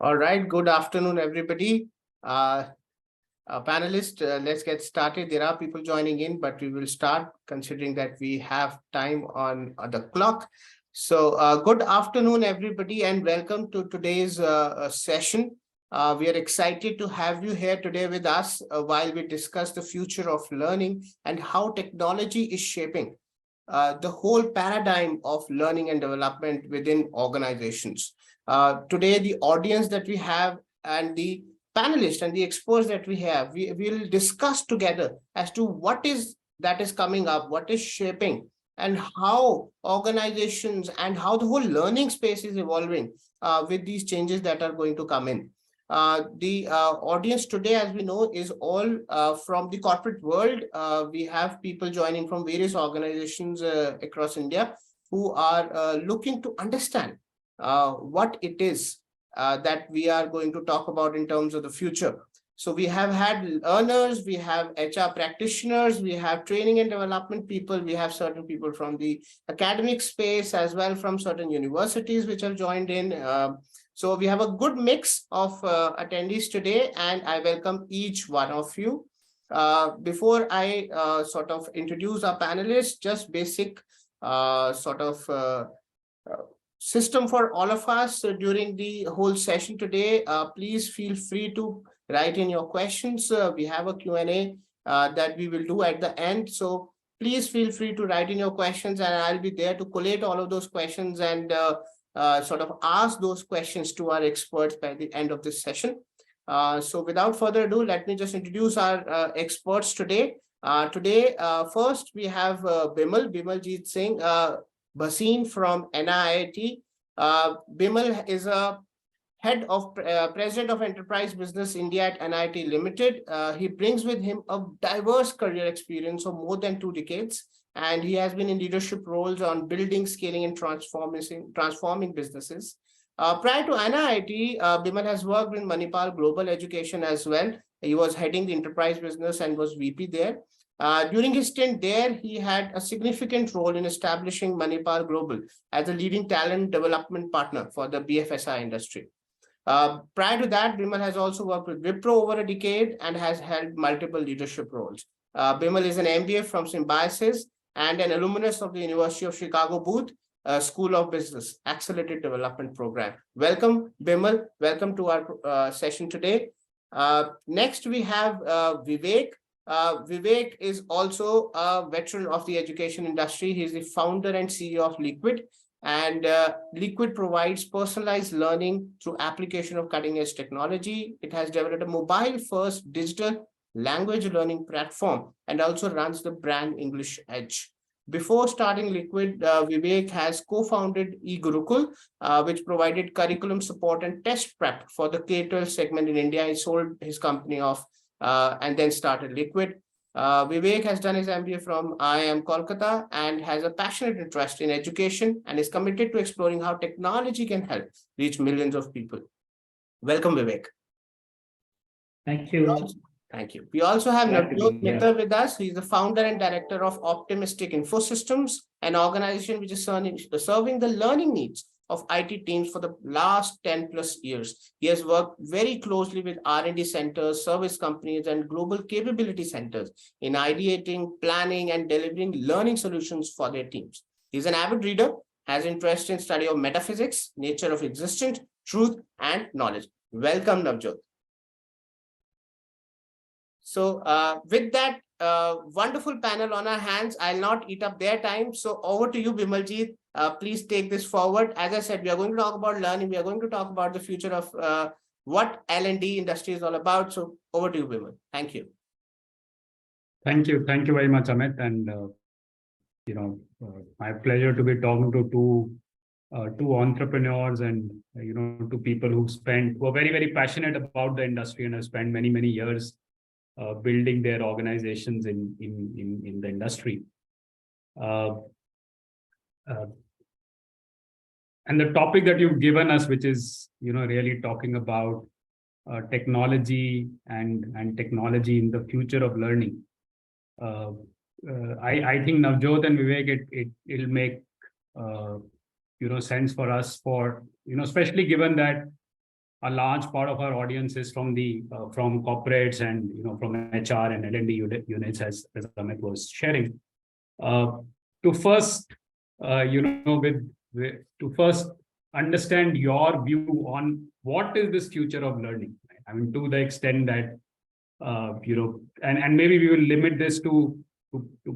All right, good afternoon, everybody. Panelists, let's get started. There are people joining in, but we will start considering that we have time on the clock. So good afternoon, everybody, and welcome to today's session. We are excited to have you here today with us while we discuss the future of learning and how technology is shaping the whole paradigm of learning and development within organizations. Today, the audience that we have and the panelists and the experts that we have, we will discuss together as to what is that is coming up, what is shaping, and how organizations and how the whole learning space is evolving with these changes that are going to come in. The audience today, as we know, is all from the corporate world. We have people joining from various organizations across India who are looking to understand what it is that we are going to talk about in terms of the future. So we have had learners, we have HR practitioners, we have training and development people, we have certain people from the academic space as well from certain universities which have joined in. So we have a good mix of attendees today, and I welcome each one of you. Before I sort of introduce our panelists, just basic system for all of us during the whole session today. Please feel free to write in your questions. We have a Q&A that we will do at the end. So please feel free to write in your questions, and I'll be there to collate all of those questions and sort of ask those questions to our experts by the end of this session. So without further ado, let me just introduce our experts today. First, we have Bimaljeet Singh, Bhasin from NIIT. Bimal is a head of president of Enterprise Business India at NIIT Limited. He brings with him a diverse career experience of more than 2 decades, and he has been in leadership roles on building, scaling, and transforming businesses. Prior to NIIT, Bimal has worked with Manipal Global Education as well. He was heading the enterprise business and was VP there. During his stint there, he had a significant role in establishing Manipal Global as a leading talent development partner for the BFSI industry. Prior to that, Bimal has also worked with Wipro over a decade and has held multiple leadership roles. Bimal is an MBA from Symbiosis and an alumnus of the University of Chicago Booth School of Business Accelerated Development Program. Welcome, Bimal. Welcome to our session today. Next, we have Vivek. Vivek is also a veteran of the education industry. He is the founder and CEO of Liqvid, and Liqvid provides personalized learning through application of cutting-edge technology. It has developed a mobile-first digital language learning platform and also runs the brand English Edge. Before starting Liqvid, Vivek has co-founded eGurukul, which provided curriculum support and test prep for the K-12 segment in India. He sold his company off and then started Liqvid. Vivek has done his MBA from IIM Kolkata and has a passionate interest in education and is committed to exploring how technology can help reach millions of people. Welcome, Vivek. Thank you. Thank you. We also have Navjyot with us. He's the founder and director of OPTIMISTIK INFOSYSTEMS, an organization which is serving the learning needs of IT teams for the last 10 plus years. He has worked very closely with R&D centers, service companies, and global capability centers in ideating, planning, and delivering learning solutions for their teams. He's an avid reader, has interest in study of metaphysics, nature of existence, truth, and knowledge. Welcome, Navjyot. So with that wonderful panel on our hands, I'll not eat up their time. So over to you, Bimaljeet. Please take this forward. As I said, we are going to talk about learning. We are going to talk about the future of what L&D industry is all about. So over to you, Bimal. Thank you. Thank you. Thank you very much, Amit. And, my pleasure to be talking to two entrepreneurs and, two people who are very, very passionate about the industry and have spent many, many years building their organizations in the industry. And the topic that you've given us, which is, really talking about technology and technology in the future of learning. I think Navjyot and Vivek, it'll make, sense for us especially given that a large part of our audience is from from corporates and from HR and L&D units, as Amit was sharing. To first, to first understand your view on what is this future of learning. I mean, to the extent that and maybe we will limit this to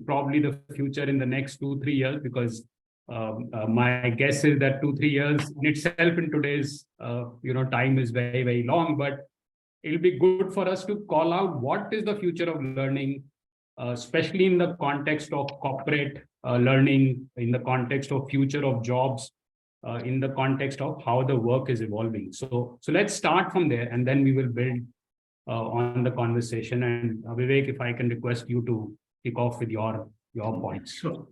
probably the future in the next 2-3 years, because my guess is that 2-3 years in itself in today's time is very, very long. But it'll be good for us to call out what is the future of learning, especially in the context of corporate learning, in the context of future of jobs, in the context of how the work is evolving. So let's start from there, and then we will build on the conversation. And Vivek, if I can request you to kick off with your points. Sure.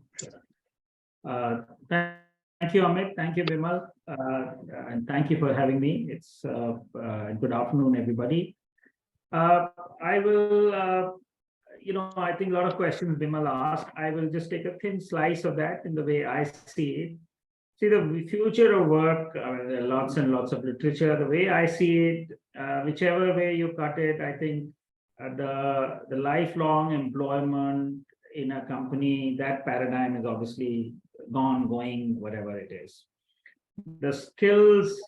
Thank you, Amit. Thank you, Bimal. And thank you for having me. It's good afternoon, everybody. I will, I think a lot of questions Bimal asked. I will just take a thin slice of that in the way I see it. See, the future of work, there are lots and lots of literature. The way I see it, whichever way you cut it, I think the lifelong employment in a company, that paradigm is obviously gone, going, whatever it is. The skills,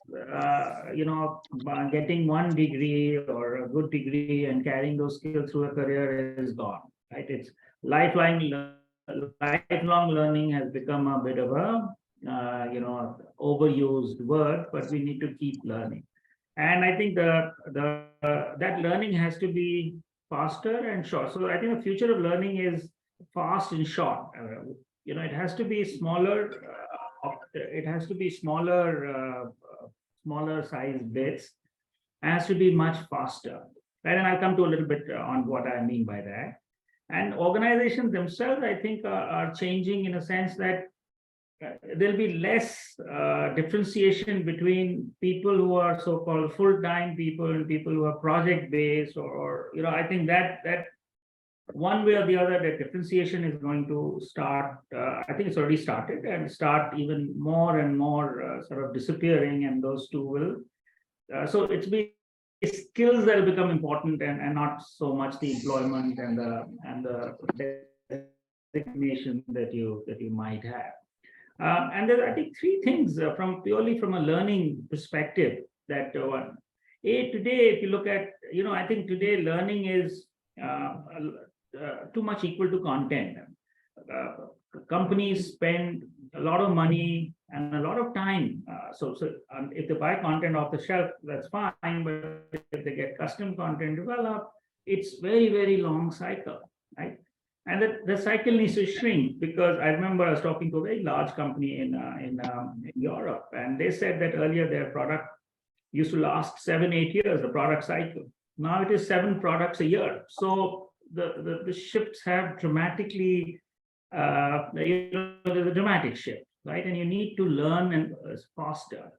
getting one degree or a good degree and carrying those skills through a career is gone, right? It's lifelong learning has become a bit of a overused word, but we need to keep learning. And I think that learning has to be faster and short. So I think the future of learning is fast and short. It has to be smaller. It has to be smaller size bits. It has to be much faster. Right? And I'll come to a little bit on what I mean by that. And organizations themselves, I think, are changing in a sense that there'll be less differentiation between people who are so-called full-time people and people who are project-based, or I think that one way or the other, that differentiation is going to start. I think it's already started and start even more and more sort of disappearing, and those two will. So it's be skills that will become important, and not so much the employment and the designation that you might have. And there are, I think, three things purely from a learning perspective that today, if you look at, I think today learning is too much equal to content. Companies spend a lot of money and a lot of time. So if they buy content off the shelf, that's fine. But if they get custom content developed, it's very, very long cycle, right? And the cycle needs to shrink, because I remember I was talking to a very large company in Europe, and they said that earlier their product used to last 7-8 years, the product cycle. Now it is 7 products a year. So the shifts have dramatically, there's a dramatic shift, right? And you need to learn and faster.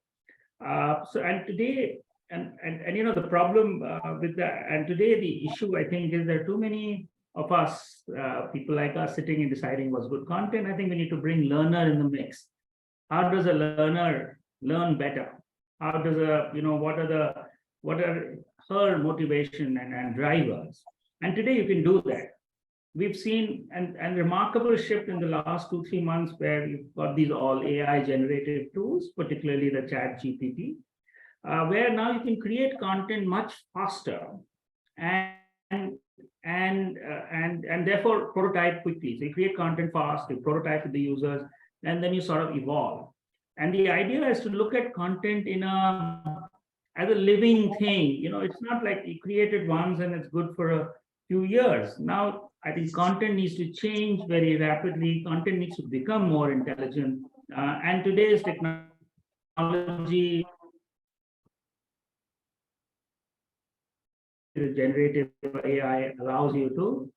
And today, and the problem with that, and today the issue, I think, is there are too many of us, people like us, sitting and deciding what's good content. I think we need to bring learner in the mix. How does a learner learn better? How does what are her motivation and drivers? And today you can do that. We've seen a remarkable shift in the last 2-3 months, where you've got these all AI generated tools, particularly the Chat GPT, where now you can create content much faster and therefore prototype quickly. So you create content fast, you prototype with the users, and then you sort of evolve. And the idea is to look at content as a living thing. It's not like you create it once and it's good for a few years. Now, I think content needs to change very rapidly. Content needs to become more intelligent. And today's technology, generative AI, allows you to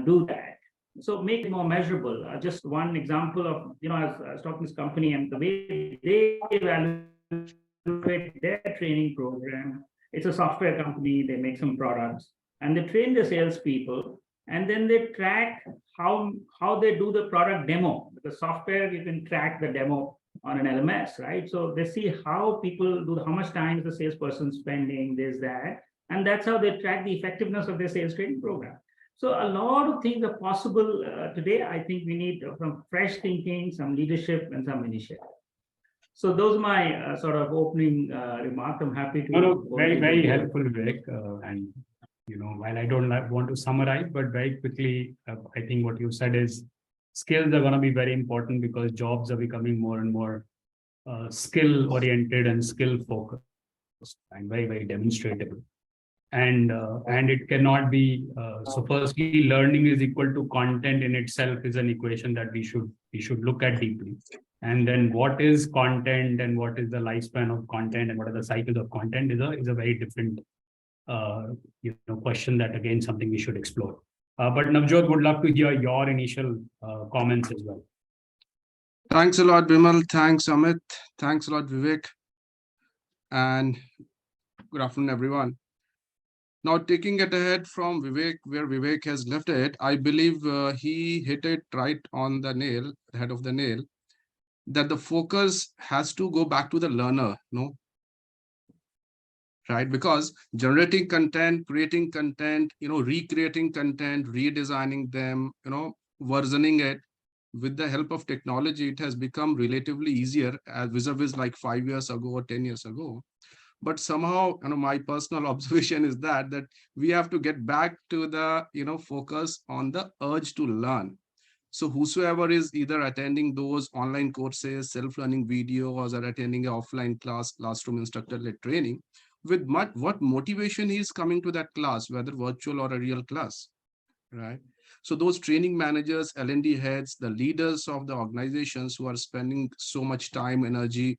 do that. So make it more measurable. Just one example of, I was talking to this company, and the way they evaluate their training program. It's a software company. They make some products, and they train the salespeople, and then they track how they do the product demo. The software, you can track the demo on an LMS, right? So they see how people do, how much time is the salesperson spending, this, that, and that's how they track the effectiveness of their sales training program. So a lot of things are possible today. I think we need some fresh thinking, some leadership, and some initiative. So those are my sort of opening remark. I'm happy to. No, very, very helpful, Vivek. And, while I don't want to summarize, but very quickly, I think what you said is skills are going to be very important because jobs are becoming more and more skill oriented and skill focused and very, very demonstrable. And it cannot be, so firstly, learning is equal to content in itself is an equation that we should look at deeply. And then what is content and what is the lifespan of content and what are the cycles of content is a very different question that again something we should explore. But Navjyot, would love to hear your initial comments as well. Thanks a lot, Bimal. Thanks, Amit. Thanks a lot, Vivek. And good afternoon, everyone. Now, taking it ahead from Vivek, where Vivek has left it, I believe he hit it right on the nail, head of the nail, that the focus has to go back to the learner, right? Because generating content, creating content, recreating content, redesigning them, versioning it with the help of technology, it has become relatively easier as vis-a-vis like 5 years ago or 10 years ago. But somehow, my personal observation is that we have to get back to the, focus on the urge to learn. So whosoever is either attending those online courses, self-learning videos, or attending an offline classroom instructor-led training, with what motivation he is coming to that class, whether virtual or a real class, right? So those training managers, L&D heads, the leaders of the organizations who are spending so much time, energy,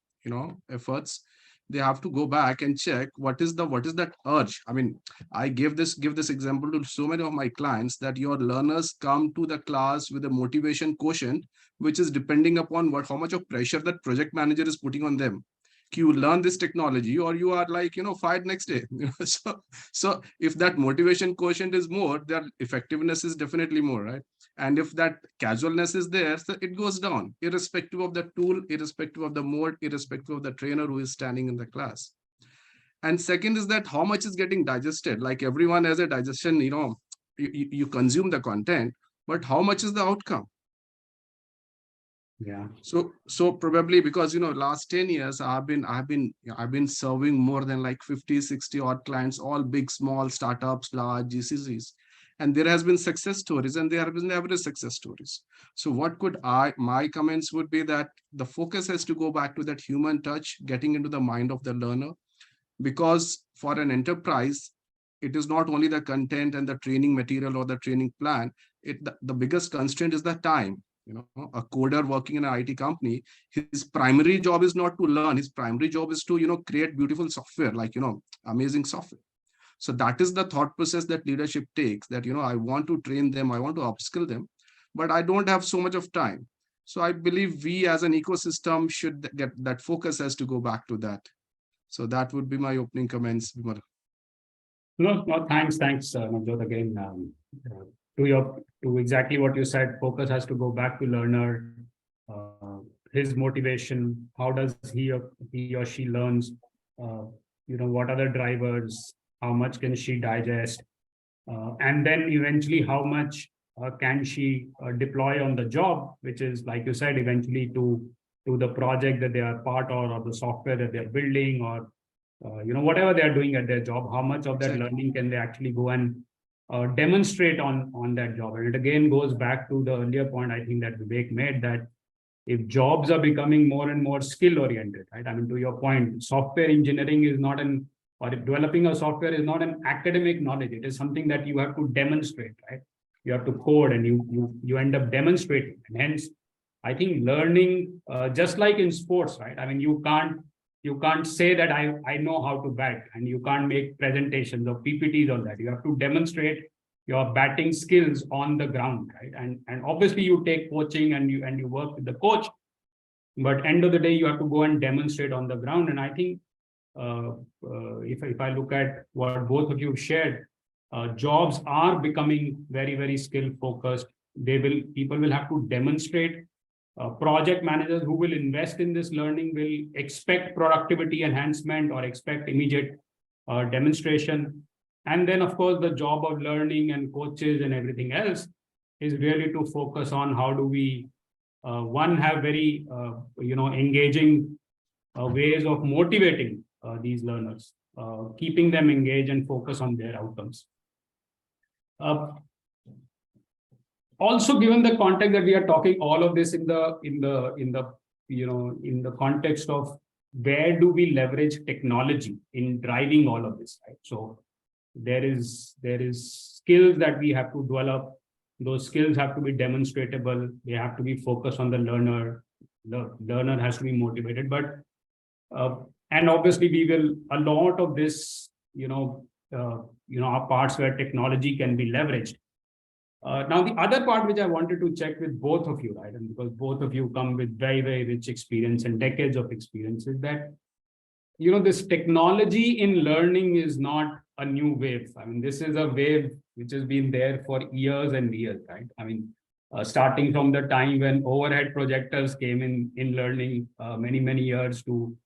efforts, they have to go back and check what is that urge. I mean, I give this example to so many of my clients that your learners come to the class with a motivation quotient, which is depending upon how much of pressure that project manager is putting on them. You learn this technology or you are like, fired next day. So if that motivation quotient is more, their effectiveness is definitely more, right? And if that casualness is there, so it goes down, irrespective of the tool, irrespective of the mode, irrespective of the trainer who is standing in the class. And second is that how much is getting digested. Like everyone has a digestion, you consume the content, but how much is the outcome? Yeah. So probably because last 10 years I've been serving more than like 50, 60 odd clients, all big, small startups, large GCCs. And there has been success stories and there have been average success stories. So my comments would be that the focus has to go back to that human touch, getting into the mind of the learner, because for an enterprise, it is not only the content and the training material or the training plan. The biggest constraint is the time. A coder working in an IT company, his primary job is not to learn. His primary job is to, create beautiful software, like, amazing software. So that is the thought process that leadership takes, that, I want to train them, I want to upskill them, but I don't have so much of time. So I believe we as an ecosystem should get that focus has to go back to that. So that would be my opening comments, Vimal. No, thanks, Navjyot, again. To exactly what you said, focus has to go back to learner, his motivation, how does he or she learns, what are the drivers, how much can she digest, and then eventually how much can she deploy on the job, which is, like you said, eventually to the project that they are part of, or the software that they're building, or whatever they are doing at their job, how much of that learning can they actually go and demonstrate on that job. And it again goes back to the earlier point I think that Vivek made, that if jobs are becoming more and more skill oriented, right? I mean, to your point, software engineering is not or if developing a software is not an academic knowledge. It is something that you have to demonstrate, right? You have to code and you end up demonstrating. And hence, I think learning, just like in sports, right? I mean, you can't say that I know how to bat, and you can't make presentations or PPTs on that. You have to demonstrate your batting skills on the ground, right? And obviously you take coaching and you work with the coach, but end of the day, you have to go and demonstrate on the ground. And I think if I look at what both of you shared, jobs are becoming very, very skill focused. People will have to demonstrate project managers who will invest in this learning will expect productivity enhancement or expect immediate demonstration. And then, of course, the job of learning and coaches and everything else is really to focus on how do we, one, have very, engaging ways of motivating these learners, keeping them engaged and focus on their outcomes. Also, given the context that we are talking all of this in the context of where do we leverage technology in driving all of this, right? So there is skills that we have to develop. Those skills have to be demonstratable. They have to be focused on the learner. The learner has to be motivated. But and obviously we will, a lot of this, are parts where technology can be leveraged. Now, the other part which I wanted to check with both of you, right, and because both of you come with very, very rich experience and decades of experience, is that, this technology in learning is not a new wave. I mean, this is a wave which has been there for years and years, right? I mean, starting from the time when overhead projectors came in learning many, many years to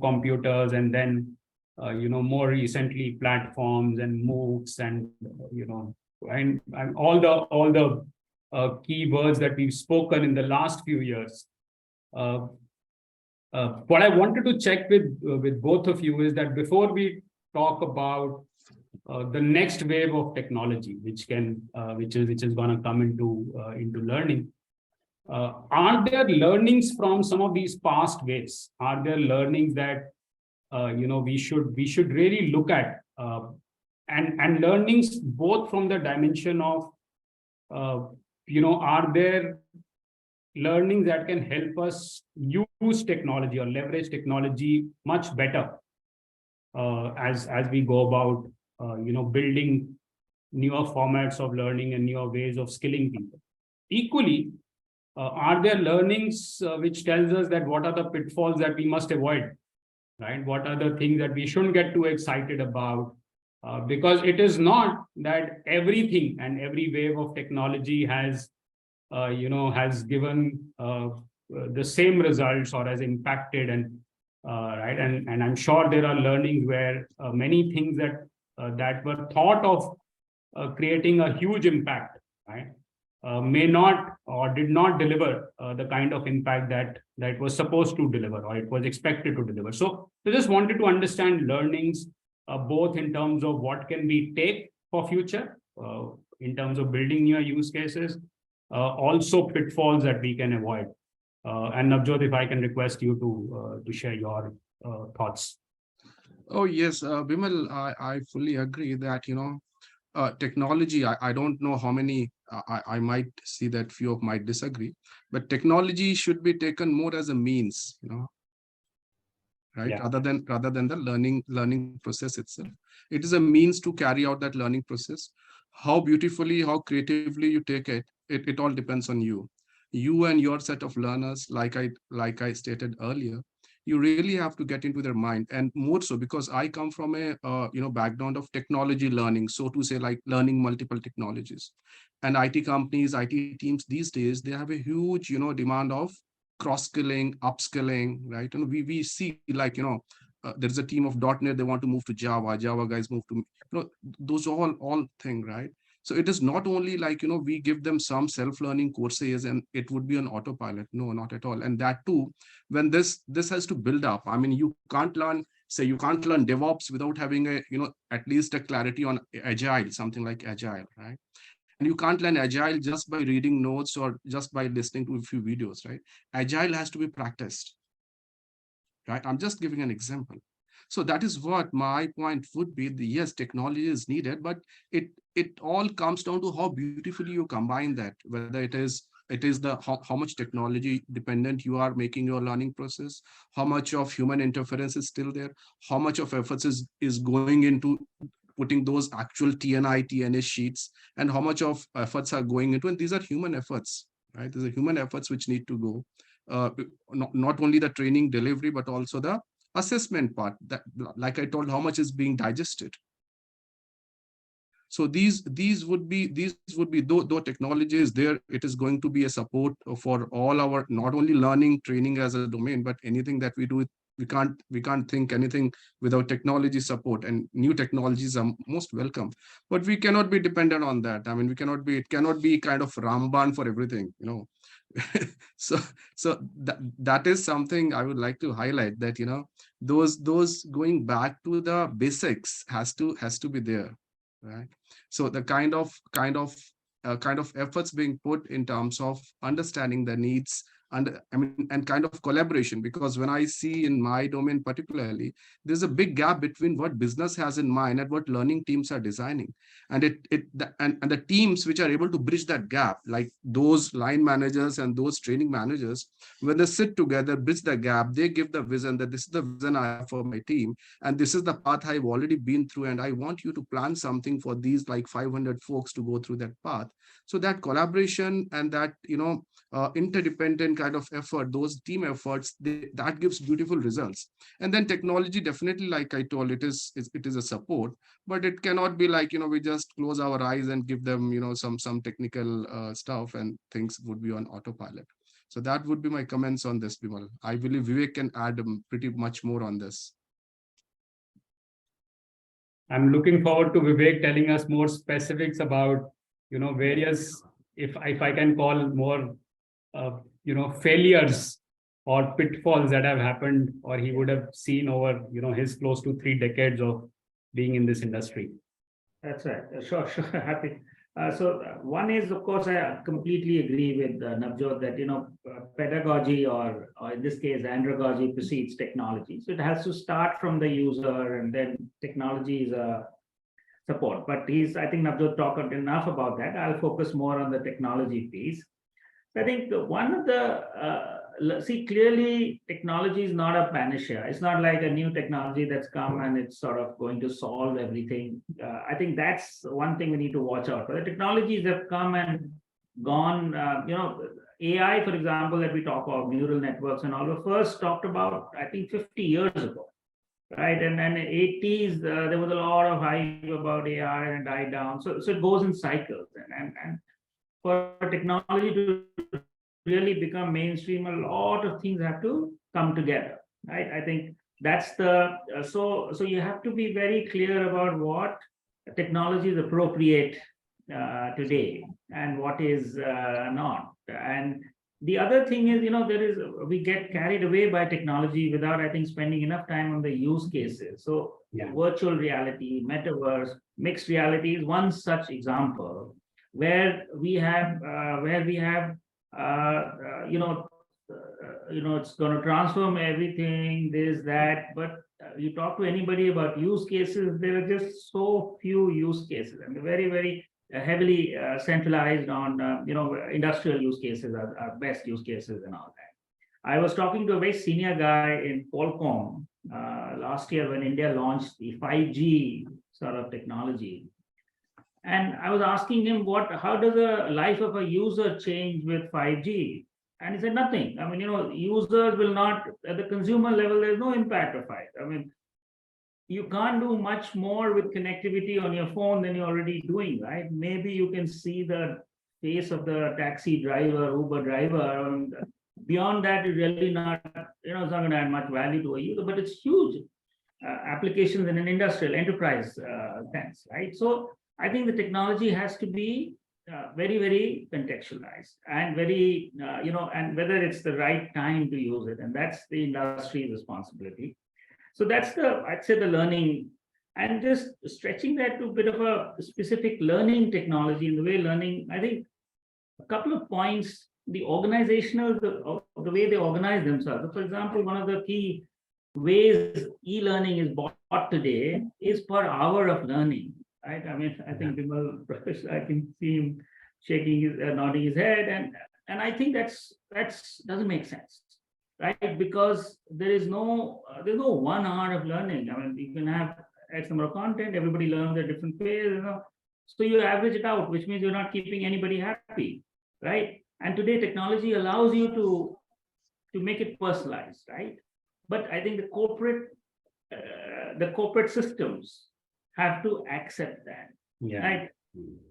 computers, and then, more recently platforms and MOOCs and, and all the keywords that we've spoken in the last few years. What I wanted to check with both of you is that before we talk about the next wave of technology, which is going to come into learning, are there learnings from some of these past waves? Are there learnings that we should really look at? And learnings both from the dimension of, are there learnings that can help us use technology or leverage technology much better as we go about, building newer formats of learning and newer ways of skilling people? Equally, are there learnings which tells us that what are the pitfalls that we must avoid, right? What are the things that we shouldn't get too excited about? Because it is not that everything and every wave of technology has given the same results or has impacted, and right, and I'm sure there are learnings where many things that were thought of creating a huge impact, right, may not or did not deliver the kind of impact that it was supposed to deliver or it was expected to deliver. So I just wanted to understand learnings both in terms of what can we take for future, in terms of building new use cases, also pitfalls that we can avoid. And Navjyot, if I can request you to share your thoughts. Oh, yes, Bimal, I fully agree that, technology, I don't know how many, I might see that few of might disagree, but technology should be taken more as a means, right? Yeah. Rather than the learning process itself. It is a means to carry out that learning process. How beautifully, how creatively you take it, it all depends on you. You and your set of learners, like I stated earlier, you really have to get into their mind, and more so because I come from a background of technology learning, so to say, like learning multiple technologies. And IT companies, IT teams these days, they have a huge demand of cross-skilling, upskilling, right? And we see, like, there's a team of .NET, they want to move to Java guys move to, those all thing, right? So it is not only like, we give them some self-learning courses and it would be an autopilot. No, not at all. And that too, when this has to build up. I mean, you can't learn DevOps without having a, at least a clarity on Agile, something like Agile, right? And you can't learn Agile just by reading notes or just by listening to a few videos, right? Agile has to be practiced, right? I'm just giving an example. So that is what my point would be. Yes, technology is needed, but it all comes down to how beautifully you combine that, whether it is the how much technology dependent you are making your learning process, how much of human interference is still there, how much of efforts is going into putting those actual TNA sheets, and how much of efforts are going into, and these are human efforts, right? These are human efforts which need to go, not only the training delivery, but also the assessment part, that, like I told, how much is being digested. So these would be though technology is there, it is going to be a support for all our, not only learning, training as a domain, but anything that we do. We can't think anything without technology support, and new technologies are most welcome. But we cannot be dependent on that. I mean, it cannot be kind of Ramban for everything, you know. so that is something I would like to highlight, that, you know, those going back to the basics has to be there, right? So the kind of efforts being put in terms of understanding the needs, and I mean, and kind of collaboration, because when I see in my domain particularly, there's a big gap between what business has in mind and what learning teams are designing. And and the teams which are able to bridge that gap, like those line managers and those training managers, when they sit together, bridge the gap, they give the vision that this is the vision I have for my team, and this is the path I've already been through, and I want you to plan something for these like 500 folks to go through that path. So that collaboration and that, you know, interdependent kind of effort, those team efforts, that gives beautiful results. And then technology, definitely, like I told, it is a support, but it cannot be like, you know, we just close our eyes and give them, you know, some technical stuff, and things would be on autopilot. So that would be my comments on this, Bimal. I believe Vivek can add pretty much more on this. I'm looking forward to Vivek telling us more specifics about, you know, various, if I can call more, you know, failures or pitfalls that have happened, or he would have seen over, you know, his close to 3 decades of being in this industry. That's right. Sure. Happy. One is, of course, I completely agree with Navjyot that, you know, pedagogy or in this case, andragogy precedes technology. So it has to start from the user, and then technology is a support. But I think Navjyot talked enough about that. I'll focus more on the technology piece. I think one of the, clearly technology is not a panacea. It's not like a new technology that's come and it's sort of going to solve everything. I think that's one thing we need to watch out for. The technologies have come and gone. You know, AI, for example, that we talk about, neural networks and all, were first talked about, I think, 50 years ago. Right, and then in the 80s, there was a lot of hype about AI and died down. So it goes in cycles, and for technology to really become mainstream, a lot of things have to come together, right? I think that's the so you have to be very clear about what technology is appropriate today and what is not. And the other thing is, you know, we get carried away by technology without, I think, spending enough time on the use cases. So virtual reality, metaverse, mixed reality is one such example where we have it's going to transform everything, this, that, but you talk to anybody about use cases, there are just so few use cases, and very, very heavily centralized on, industrial use cases are best use cases and all that. I was talking to a very senior guy in Qualcomm last year when India launched the 5G sort of technology. And I was asking him, how does the life of a user change with 5G? And he said, nothing. I mean, users will not, at the consumer level, there's no impact of it. I mean, you can't do much more with connectivity on your phone than you're already doing, right? Maybe you can see the face of the taxi driver, Uber driver. And beyond that, it's really not, it's not going to add much value to a user, but it's huge applications in an industrial enterprise sense, right? So I think the technology has to be very, very contextualized and very, and whether it's the right time to use it. And that's the industry's responsibility. So that's I'd say the learning, and just stretching that to a bit of a specific learning technology in the way learning, I think a couple of points, the organizational, the way they organize themselves. For example, one of the key ways e-learning is bought today is per hour of learning. Right? I mean, I think Bimal, I can see him shaking nodding his head, and I think that doesn't make sense, right? Because there's no 1 hour of learning. I mean, you can have X number of content, everybody learns at different pace, so you average it out, which means you're not keeping anybody happy, right? And today technology allows you to make it personalized, right? But I think the corporate systems have to accept that. Yeah. Right.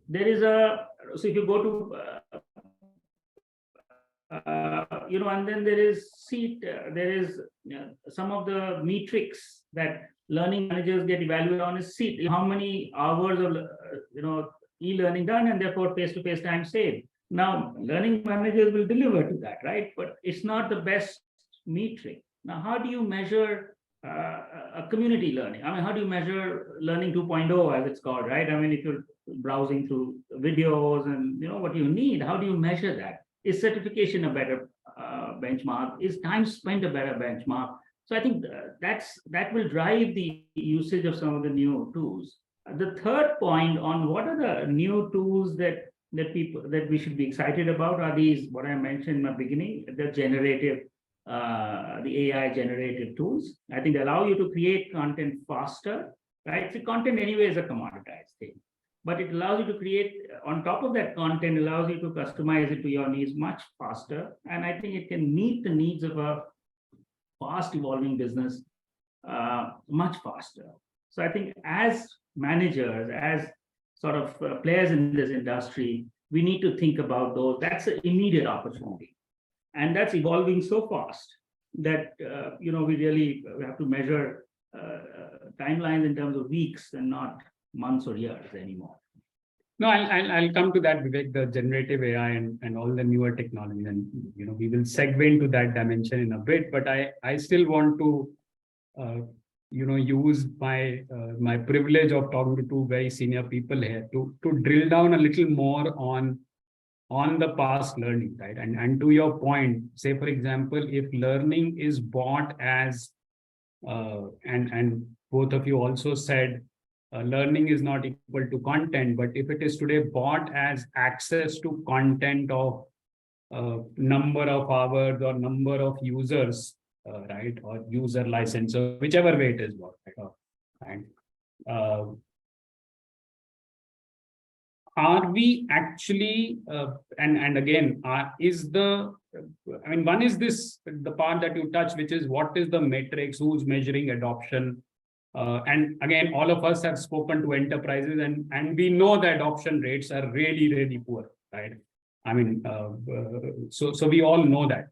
There is a, so if you go to, and then there is some of the metrics that learning managers get evaluated on is seat, how many hours of, e-learning done, and therefore face-to-face time saved. Now, learning managers will deliver to that, right? But it's not the best metric. Now, how do you measure a community learning? I mean, how do you measure learning 2.0, as it's called, right? I mean, if you're browsing through videos and what you need, how do you measure that? Is certification a better benchmark? Is time spent a better benchmark? So I think that will drive the usage of some of the new tools. The third point on what are the new tools that we should be excited about are these, what I mentioned in the beginning, the AI generative tools. I think they allow you to create content faster, right? So content anyway is a commoditized thing, but it allows you to create, on top of that content, allows you to customize it to your needs much faster. And I think it can meet the needs of a fast evolving business much faster. So I think as managers, as sort of players in this industry, we need to think about those. That's an immediate opportunity. And that's evolving so fast that, we really have to measure timelines in terms of weeks and not months or years anymore. No, I'll come to that, Vivek, the generative AI and all the newer technology, and we will segue into that dimension in a bit. But I still want to use my privilege of talking to two very senior people here to drill down a little more on the past learning, right? And to your point, say for example, if learning is bought as and both of you also said learning is not equal to content, but if it is today bought as access to content of number of hours or number of users, right, or user license, or whichever way it is bought, right? Are we actually, and again, one is this, the part that you touched, which is what is the metrics, who's measuring adoption? And again, all of us have spoken to enterprises and we know the adoption rates are really, really poor, right? I mean, so we all know that.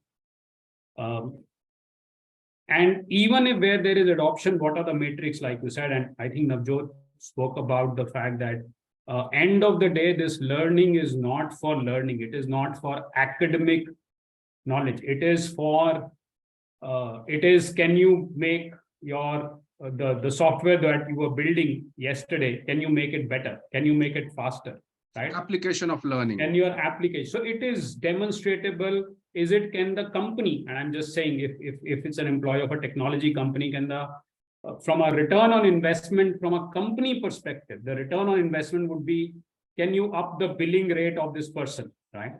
And even if where there is adoption, what are the metrics, like you said? And I think Navjyot spoke about the fact that end of the day, this learning is not for learning. It is not for academic knowledge. It is for, can you make your, the software that you were building yesterday, can you make it better? Can you make it faster, right? Application of learning. And your application. So it is demonstratable. Can the company, and I'm just saying, if it's an employee of a technology company, can the, from a return on investment, from a company perspective, the return on investment would be, can you up the billing rate of this person, right?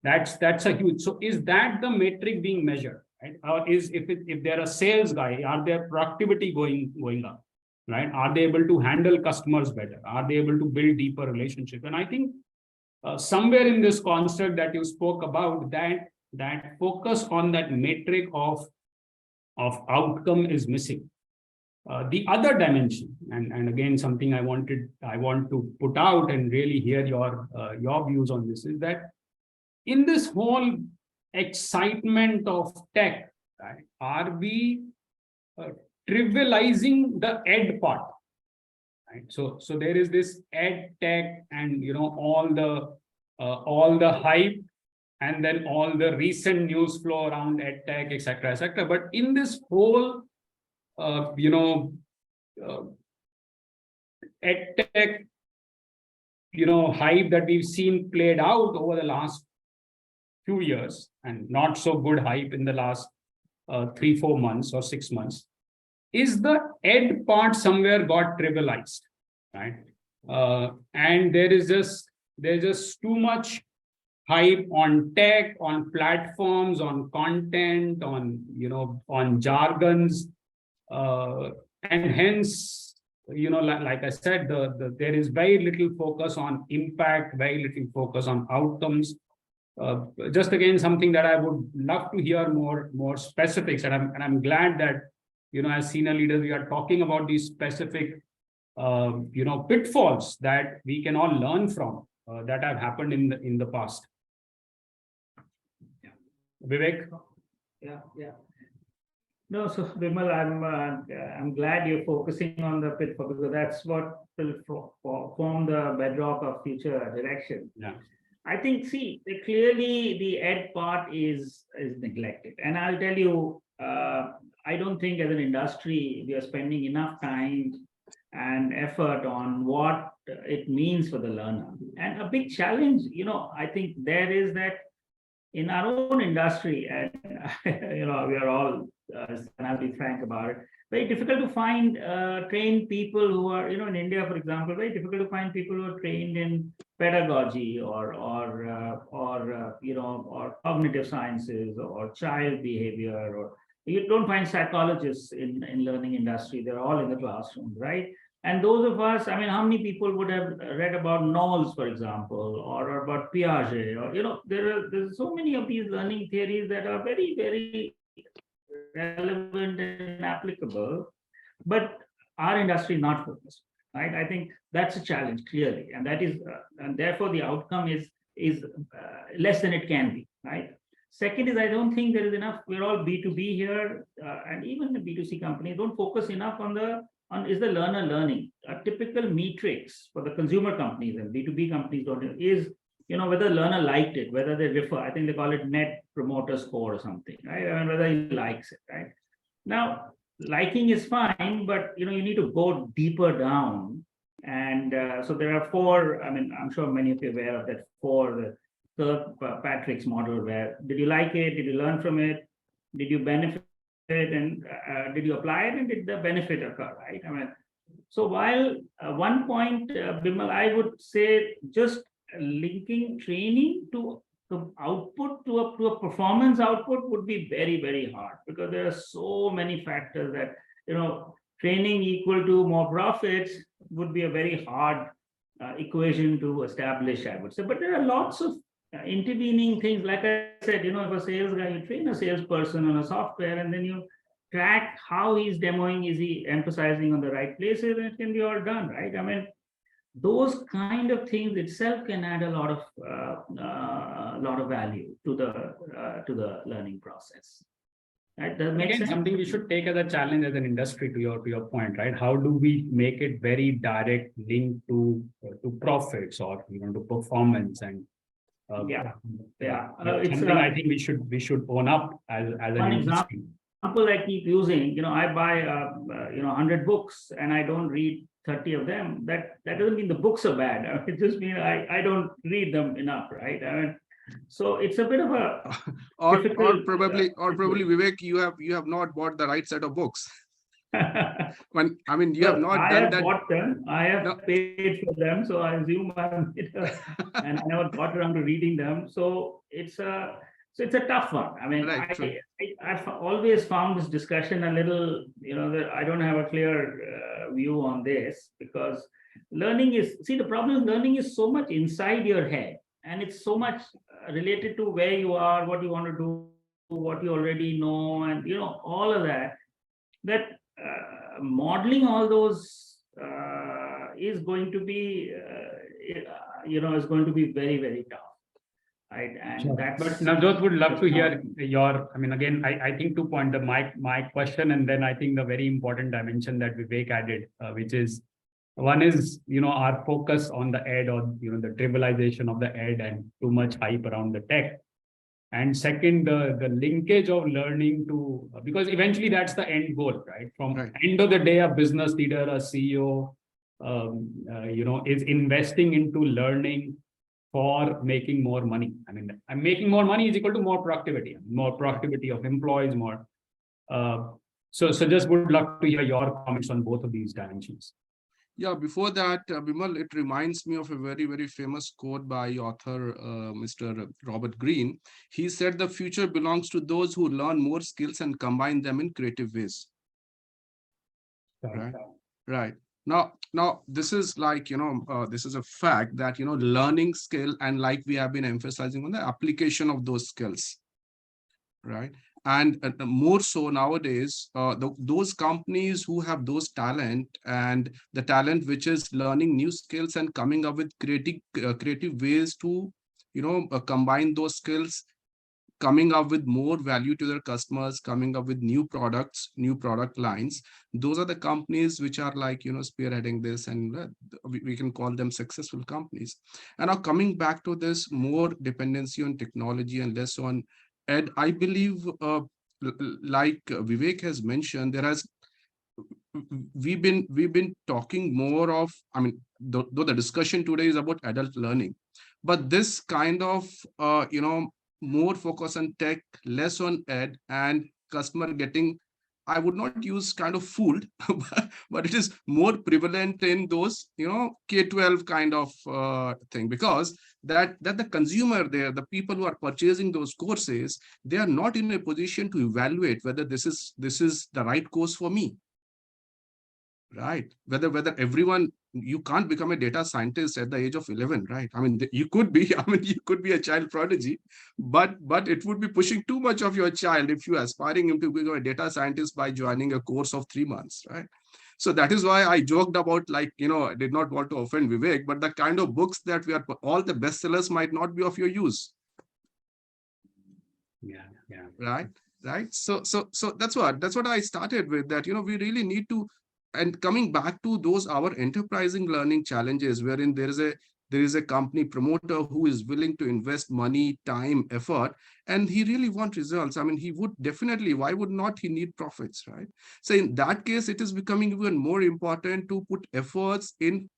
That's a huge. So is that the metric being measured, right? Or if they're a sales guy, are their productivity going up, right? Are they able to handle customers better? Are they able to build deeper relationships? And I think somewhere in this construct that you spoke about, that focus on that metric of outcome is missing. The other dimension, and again, something I want to put out and really hear your views on this, is that in this whole excitement of tech, right, are we trivializing the ed part? Right? So there is this ed tech, and all the hype, and then all the recent news flow around ed tech, etc., etc. But in this whole ed tech hype that we've seen played out over the last few years, and not so good hype in the last 3-4 months or 6 months, is the ed part somewhere got trivialized, right? And there's just too much hype on tech, on platforms, on content, on jargons, and hence, like I said, there is very little focus on impact, very little focus on outcomes. Just again, something that I would love to hear more specifics, and I'm glad that as senior leaders we are talking about these specific pitfalls that we can all learn from that have happened in the past. Yeah. Vivek? Yeah. No, so Vimal, I'm glad you're focusing on the pitfall, because that's what will form the bedrock of future direction. Yeah. I think, see, clearly the ed part is neglected, and I'll tell you, I don't think as an industry we are spending enough time and effort on what it means for the learner. And a big challenge, I think there is that in our own industry, and we are all, and I'll be frank about it, very difficult to find trained people who are, in India, for example, very difficult to find people who are trained in pedagogy or cognitive sciences or child behavior, or you don't find psychologists in learning industry. They're all in the classroom, right? And those of us, I mean, how many people would have read about Knowles, for example, or about Piaget, or, there's so many of these learning theories that are very, very relevant and applicable, but our industry is not focused, right? I think that's a challenge, clearly, and that is, and therefore the outcome is less than it can be, right? Second is, I don't think there is enough. We're all B2B here, and even the B2C companies don't focus enough on is the learner learning. A typical metrics for the consumer companies and B2B companies is, whether the learner liked it, whether they refer. I think they call it net promoter score or something, right? I mean, whether he likes it, right? Now, liking is fine, but you need to go deeper down. And so there are four. I mean, I'm sure many of you are aware of that four. The Patrick's model, where did you like it? Did you learn from it? Did you benefit? And did you apply it, and did the benefit occur, right? I mean, so while one point, Bimal, I would say just linking training to output to a performance output would be very, very hard, because there are so many factors that, training equal to more profits would be a very hard equation to establish, I would say. But there are lots of intervening things. Like I said, if a sales guy, you train a salesperson on a software, and then you track how he's demoing, is he emphasizing on the right places, and it can be all done, right? I mean, those kind of things itself can add a lot of value to the learning process. Right? That makes sense. Something we should take as a challenge as an industry, to your point, right? How do we make it very direct link to profits, or to performance? And it's something I think we should own up as an industry. Example I keep using, I buy 100 books and I don't read 30 of them. That doesn't mean the books are bad. It just means I don't read them enough, right? I mean, so it's a bit of a or probably Vivek, you have not bought the right set of books. You have not done that. I have bought them. I have paid for them, so I assume and I never got around to reading them. So it's a tough one. I mean, right, I've always found this discussion a little, that I don't have a clear view on this, because the problem is learning is so much inside your head, and it's so much related to where you are, what you want to do, what you already know, and all of that. That modeling all those is going to be, is going to be very, very tough. Right. And sure. But Navjyot would love to hear your, again, I think 2 points, my question, and then I think the very important dimension that Vivek added, which is, one is, our focus on the ed, or, the trivialization of the ed and too much hype around the tech. And second, the linkage of learning to, because eventually that's the end goal, right? From end of the day, a business leader, a CEO, is investing into learning for making more money. And making more money is equal to more productivity of employees, more. So just would love to hear your comments on both of these dimensions. Yeah, before that, Bimal, it reminds me of a very, very famous quote by author Mr. Robert Greene. He said, "The future belongs to those who learn more skills and combine them in creative ways." Right. Now, this is like, this is a fact that, learning skill, and like we have been emphasizing on the application of those skills. Right. And more so nowadays, those companies who have those talent and the talent which is learning new skills and coming up with creative ways to, combine those skills, coming up with more value to their customers, coming up with new products, new product lines. Those are the companies which are like, spearheading this, and we can call them successful companies. And now coming back to this more dependency on technology and less on ed, I believe, like Vivek has mentioned, we've been talking more of, I mean, though the discussion today is about adult learning, but this kind of, more focus on tech, less on ed, and customer getting, I would not use kind of fooled, but it is more prevalent in those, K-12 kind of thing, because that the consumer there, the people who are purchasing those courses, they are not in a position to evaluate whether this is the right course for me. Right. Whether everyone, you can't become a data scientist at the age of 11, right? I mean, you could be, you could be a child prodigy, but it would be pushing too much of your child if you're aspiring him to become a data scientist by joining a course of 3 months, right? So that is why I joked about, like, I did not want to offend Vivek, but the kind of books that all the bestsellers might not be of your use. Yeah. Right. So that's what I started with, that, we really need to. And coming back to those, our enterprising learning challenges, wherein there is a company promoter who is willing to invest money, time, effort, and he really wants results. I mean, he would definitely, why would not he need profits, right? So in that case, it is becoming even more important to put efforts in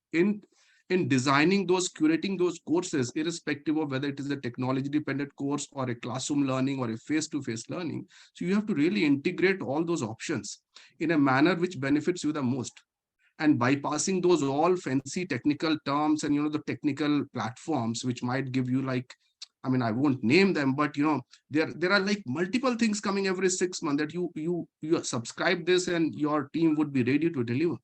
designing those, curating those courses, irrespective of whether it is a technology dependent course or a classroom learning or a face-to-face learning. So you have to really integrate all those options in a manner which benefits you the most, and bypassing those all fancy technical terms and, the technical platforms which might give you, like, I mean, I won't name them, but there are like multiple things coming every 6 months that you subscribe this and your team would be ready to deliver.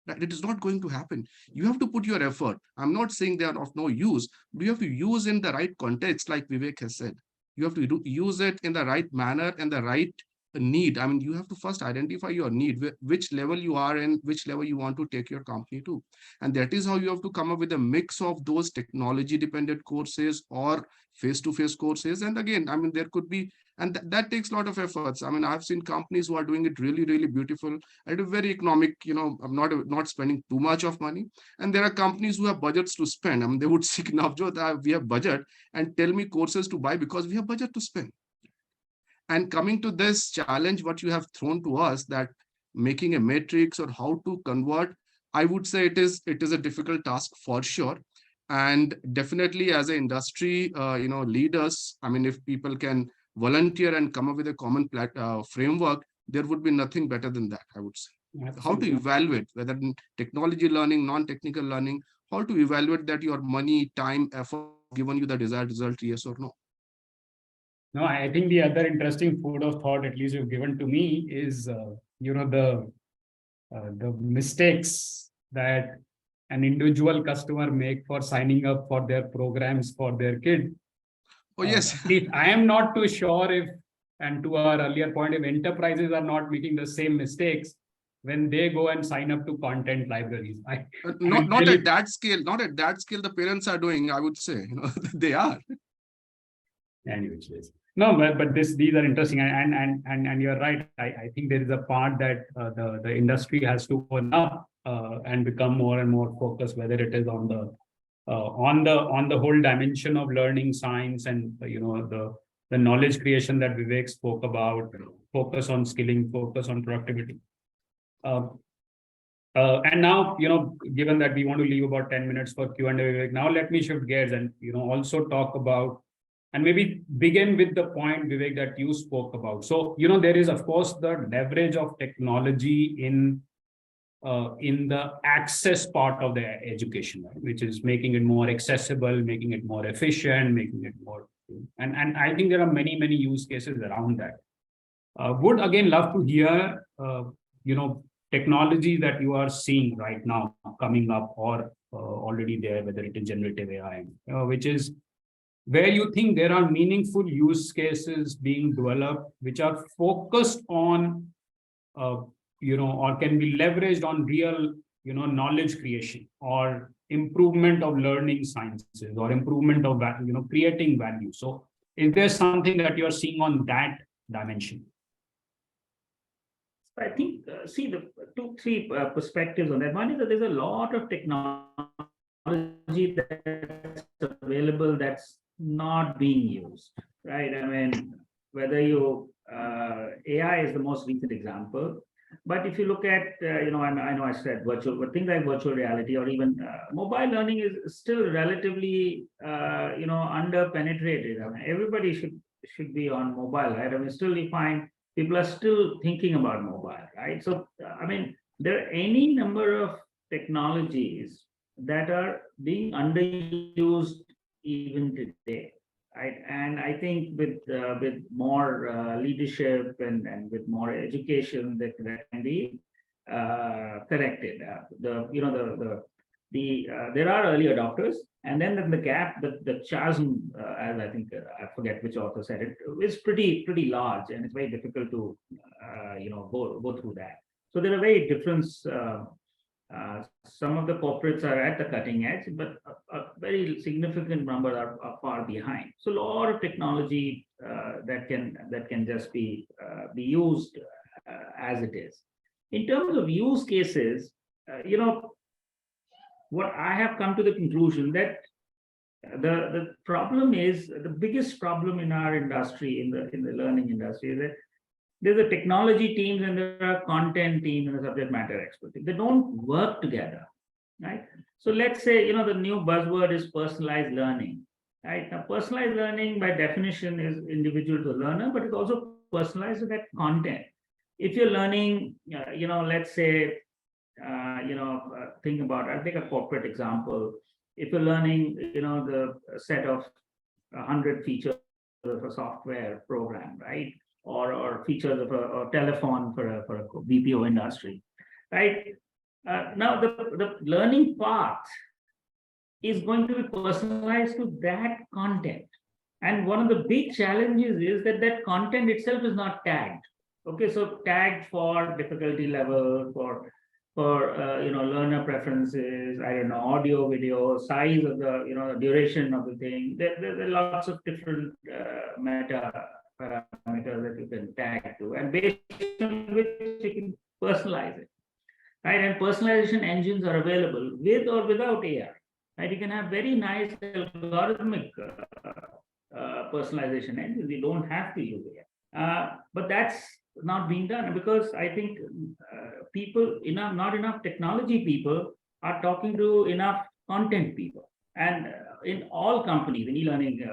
Right? It is not going to happen. You have to put your effort. I'm not saying they are of no use, but you have to use in the right context, like Vivek has said. You have to use it in the right manner and the right need. I mean, you have to first identify your need, which level you are and which level you want to take your company to. And that is how you have to come up with a mix of those technology dependent courses or face-to-face courses. And again, I mean, there could be, and that takes a lot of efforts. I mean, I've seen companies who are doing it really, really beautiful at a very economic, I'm not spending too much of money. And there are companies who have budgets to spend. I mean, they would seek Navjyot, we have budget, and tell me courses to buy because we have budget to spend. And coming to this challenge, what you have thrown to us, that making a matrix or how to convert, I would say it is a difficult task for sure. And definitely as an industry, leaders, I mean, if people can volunteer and come up with a common framework, there would be nothing better than that, I would say. Absolutely. How to evaluate whether in technology learning, non-technical learning, how to evaluate that your money, time, effort given you the desired result, yes or no? No, I think the other interesting food of thought, at least you've given to me, is the mistakes that an individual customer make for signing up for their programs for their kid. Oh yes. I am not too sure if, and to our earlier point, if enterprises are not making the same mistakes when they go and sign up to content libraries. Not at that scale. Not at that scale. The parents are doing, I would say, they are. Anyways, no, but these are interesting, and you're right. I think there is a part that the industry has to open up and become more and more focused, whether it is on the whole dimension of learning science and the knowledge creation that Vivek spoke about, focus on skilling, focus on productivity. And now, given that we want to leave about 10 minutes for Q&A, Vivek, now let me shift gears and also talk about, and maybe begin with the point, Vivek, that you spoke about. So, there is, of course, the leverage of technology in the access part of the education, right? Which is making it more accessible, making it more efficient, making it more, and I think there are many, many use cases around that. Would again love to hear, technology that you are seeing right now coming up or already there, whether it is generative AI, which is where you think there are meaningful use cases being developed, which are focused on, or can be leveraged on real, knowledge creation or improvement of learning sciences or improvement of, creating value. So is there something that you're seeing on that dimension? I think, see, the three perspectives on that. One is that there's a lot of technology that's available that's not being used, right? I mean, whether AI is the most recent example, but if you look at, I know I said virtual, but things like virtual reality or even mobile learning is still relatively, under penetrated. I mean, everybody should be on mobile, right? I mean, still you find people are still thinking about mobile, right? So, I mean, there are any number of technologies that are being underused even today, right? And I think with more leadership and with more education that can be corrected. There are early adopters, and then the gap, the chasm, as I think I forget which author said it, is pretty large, and it's very difficult to go through that. So there are very different. Some of the corporates are at the cutting edge, but a very significant number are far behind. So a lot of technology that can just be used as it is. In terms of use cases, what I have come to the conclusion that the problem is, the biggest problem in our industry, in the learning industry, is that there's a technology teams and there are content teams and a subject matter experts. They don't work together, right? So let's say, the new buzzword is personalized learning, right? Now, personalized learning by definition is individual to learner, but it's also personalized to that content. If you're learning, let's say, think about, I'll take a corporate example. If you're learning, the set of 100 features of a software program, right? Or features of a telephone for a BPO industry, right? Now the learning path is going to be personalized to that content. And one of the big challenges is that content itself is not tagged. Okay, so tagged for difficulty level, for learner preferences, I don't know, audio, video, size of the, duration of the thing. There are lots of different meta parameters that you can tag to, and based on which you can personalize it, right? And personalization engines are available with or without AI, right? You can have very nice algorithmic personalization engines. You don't have to use AI, but that's not being done because I think not enough technology people are talking to enough content people. And in all companies, in e-learning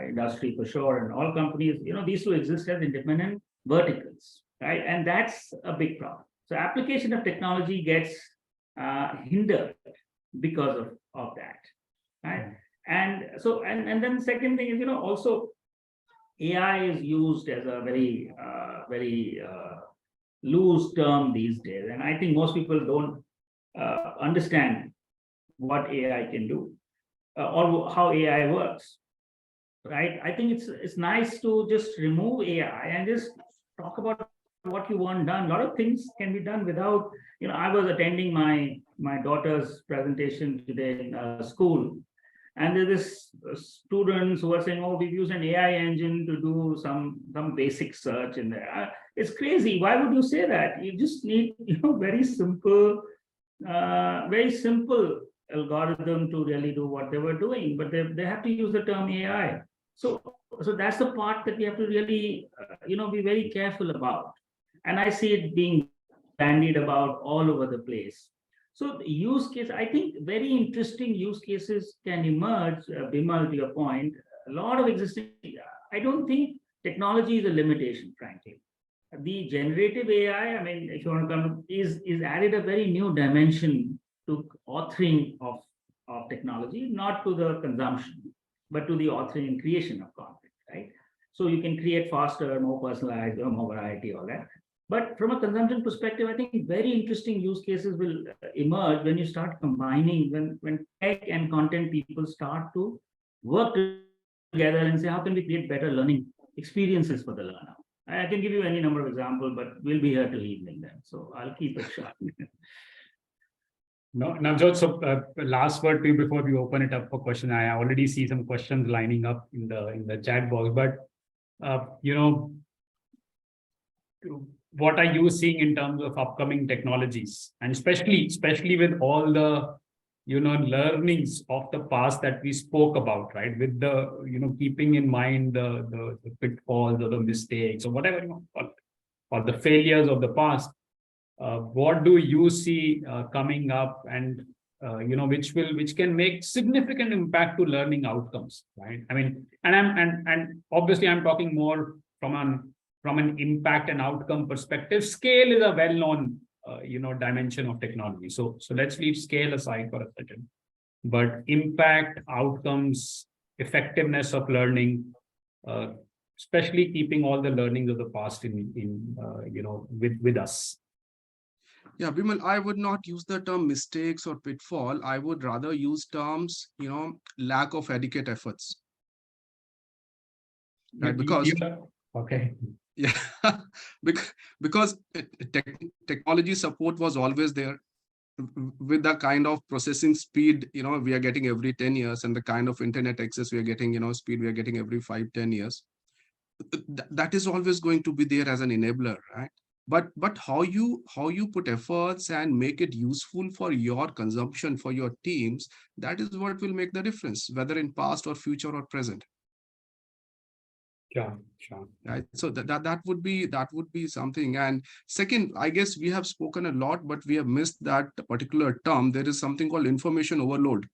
industry for sure, and all companies, these two exist as independent verticals, right? And that's a big problem. So application of technology gets hindered because of that, right? And so, and then the second thing is, also AI is used as a very loose term these days, and I think most people don't understand what AI can do. Or how AI works, right? I think it's nice to just remove AI and just talk about what you want done. A lot of things can be done without, I was attending my daughter's presentation today in school, and there's this students who are saying, oh, we've used an AI engine to do some basic search in there. It's crazy. Why would you say that? You just need, very simple algorithm to really do what they were doing, but they have to use the term AI. So that's the part that we have to really, be very careful about. And I see it being bandied about all over the place. So the use case, I think very interesting use cases can emerge, Bimal, to your point, a lot of existing, I don't think technology is a limitation, frankly. The generative AI, I mean, if you want to come, is added a very new dimension to authoring of technology, not to the consumption, but to the authoring and creation of content, right? So you can create faster, more personalized, more variety, all that. But from a consumption perspective, I think very interesting use cases will emerge when you start combining, when tech and content people start to work together and say, how can we create better learning experiences for the learner? I can give you any number of examples, but we'll be here till evening then. So I'll keep it short. No, Navjyot, so last word to you before we open it up for question. I already see some questions lining up in the chat box, but what are you seeing in terms of upcoming technologies, and especially with all the learnings of the past that we spoke about, right? With the keeping in mind the pitfalls or the mistakes or whatever or the failures of the past. What do you see coming up, and which can make significant impact to learning outcomes, right? I mean, and obviously I'm talking more from an impact and outcome perspective. Scale is a well-known dimension of technology. So let's leave scale aside for a second. But impact, outcomes, effectiveness of learning, especially keeping all the learnings of the past with us. Yeah, Bimal, I would not use the term mistakes or pitfall. I would rather use terms, lack of adequate efforts. Right, because okay. Yeah, because technology support was always there with the kind of processing speed, we are getting every 10 years, and the kind of internet access we are getting, speed we are getting every 5-10 years. That is always going to be there as an enabler, right? But how you put efforts and make it useful for your consumption, for your teams, that is what will make the difference, whether in past or future or present. Sure. Right. So that would be something. And second, I guess we have spoken a lot, but we have missed that particular term. There is something called information overload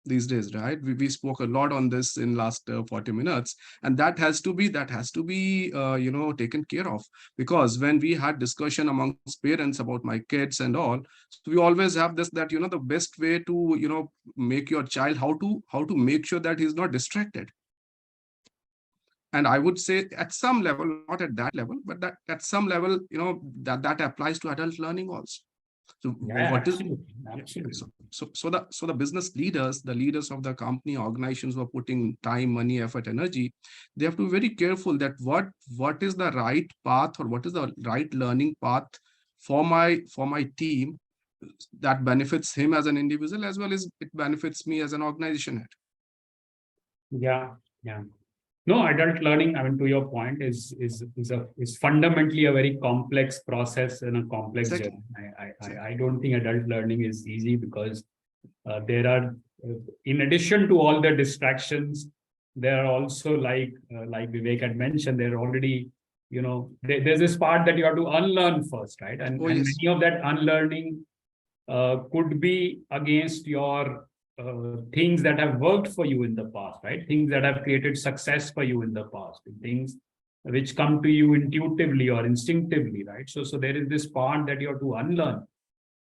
these days, right? We spoke a lot on this in last 40 minutes, and that has to be taken care of, because when we had discussion amongst parents about my kids and all, so we always have this, that the best way to make your child, how to make sure that he's not distracted. And I would say at some level, not at that level, but that at some level, that applies to adult learning also. So yeah, what absolutely. So the business leaders, the leaders of the company, organizations who are putting time, money, effort, energy, they have to be very careful that what is the right path, or what is the right learning path for my team that benefits him as an individual, as well as it benefits me as an organization head. Yeah. No, adult learning, I mean, to your point, is fundamentally a very complex process and a complex journey. I don't think adult learning is easy, because there are, in addition to all the distractions, there are also, like Vivek had mentioned, there are already, there's this part that you have to unlearn first, right? And many of that unlearning could be against your things that have worked for you in the past, right? Things that have created success for you in the past, things which come to you intuitively or instinctively, right? So there is this part that you have to unlearn,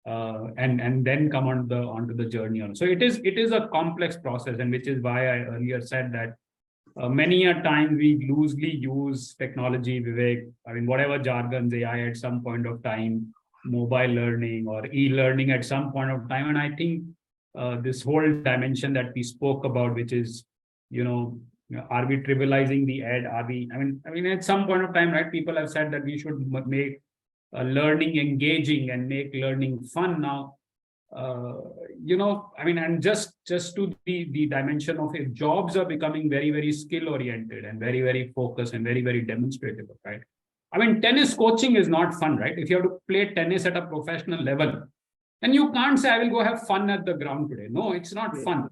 and then come onto the journey on. So it is a complex process, and which is why I earlier said that many a time we loosely use technology, Vivek. I mean, whatever jargons, AI at some point of time, mobile learning or e-learning at some point of time, and I think this whole dimension that we spoke about, which is, are we trivializing the ed? Are we? I mean, at some point of time, right? People have said that we should make learning engaging and make learning fun. Now, I mean, and just to the dimension of if jobs are becoming very, very skill oriented and very, very focused and very, very demonstrative, right? I mean, tennis coaching is not fun, right? If you have to play tennis at a professional level, and you can't say, I will go have fun at the ground today. No, it's not fun.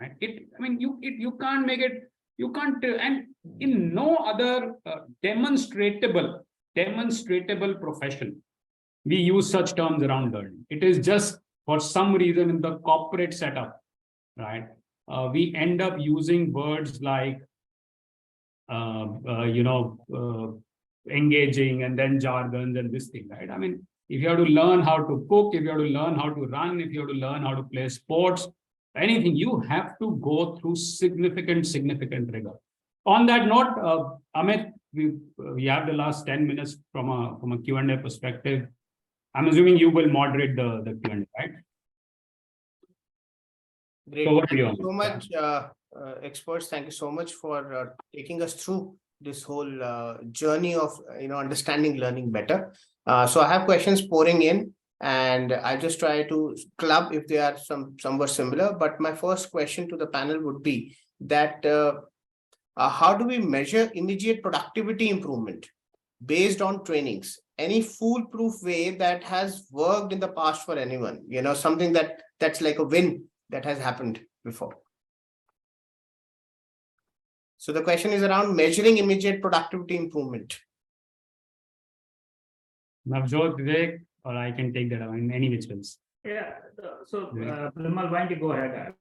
Right? You can't make it, you can't, and in no other demonstratable profession, we use such terms around learning. It is just for some reason in the corporate setup, right? We end up using words like, engaging, and then jargons and this thing, right? I mean, if you have to learn how to cook, if you have to learn how to run, if you have to learn how to play sports, anything, you have to go through significant rigor. On that note, Amit, we have the last 10 minutes from a Q&A perspective. I'm assuming you will moderate the Q&A, right? Great. So Thank you so much, experts. Thank you so much for taking us through this whole journey of understanding learning better. So I have questions pouring in, and I just try to club if they are somewhat similar. But my first question to the panel would be that how do we measure immediate productivity improvement based on trainings? Any foolproof way that has worked in the past for anyone? Something that's like a win that has happened before. So the question is around measuring immediate productivity improvement. Navjyot, Vivek, or I can take that in any which ways. Yeah, so Bimal, why don't you go ahead?